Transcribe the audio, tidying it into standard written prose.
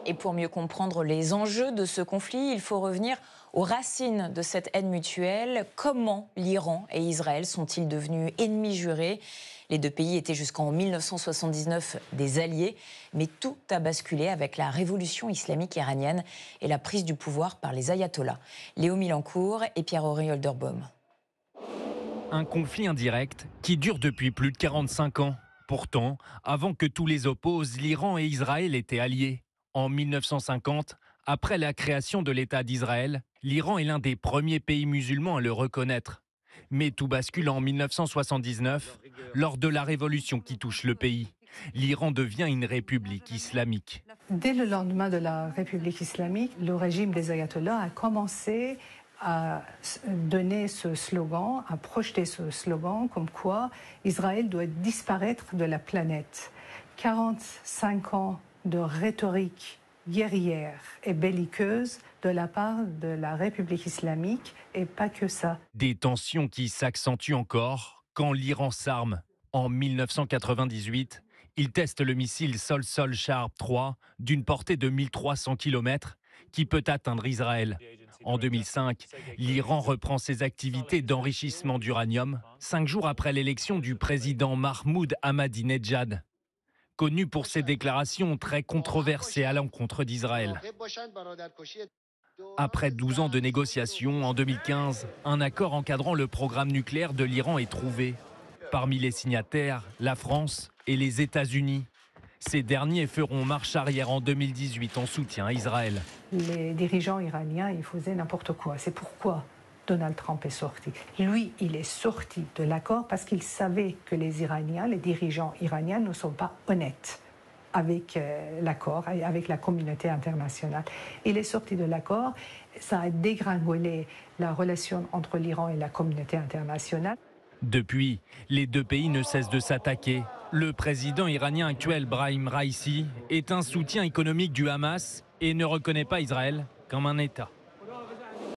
Et pour mieux comprendre les enjeux de ce conflit, il faut revenir aux racines de cette haine mutuelle. Comment l'Iran et Israël sont-ils devenus ennemis jurés? Les deux pays étaient jusqu'en 1979 des alliés, mais tout a basculé avec la révolution islamique iranienne et la prise du pouvoir par les ayatollahs. Léo Milancourt et Pierre-Henri Holderbaum. Un conflit indirect qui dure depuis plus de 45 ans. Pourtant, avant que tous les opposent, l'Iran et Israël étaient alliés. En 1950, après la création de l'État d'Israël, l'Iran est l'un des premiers pays musulmans à le reconnaître. Mais tout bascule en 1979, lors de la révolution qui touche le pays. L'Iran devient une république islamique. Dès le lendemain de la République islamique, le régime des ayatollahs a commencé à donner ce slogan, à projeter ce slogan comme quoi Israël doit disparaître de la planète. 45 ans de rhétorique guerrière et belliqueuse de la part de la République islamique et pas que ça. Des tensions qui s'accentuent encore quand l'Iran s'arme. En 1998, il teste le missile Sol-Sol Sharp 3 d'une portée de 1300 km qui peut atteindre Israël. En 2005, l'Iran reprend ses activités d'enrichissement d'uranium 5 jours après l'élection du président Mahmoud Ahmadinejad, connu pour ses déclarations très controversées à l'encontre d'Israël. Après 12 ans de négociations, en 2015, un accord encadrant le programme nucléaire de l'Iran est trouvé. Parmi les signataires, la France et les États-Unis. Ces derniers feront marche arrière en 2018 en soutien à Israël. Les dirigeants iraniens, ils faisaient n'importe quoi. C'est pourquoi Donald Trump est sorti. Lui, il est sorti de l'accord parce qu'il savait que les Iraniens, les dirigeants iraniens ne sont pas honnêtes avec l'accord, avec la communauté internationale. Il est sorti de l'accord, ça a dégringolé la relation entre l'Iran et la communauté internationale. Depuis, les deux pays ne cessent de s'attaquer. Le président iranien actuel, Brahim Raisi, est un soutien économique du Hamas et ne reconnaît pas Israël comme un État.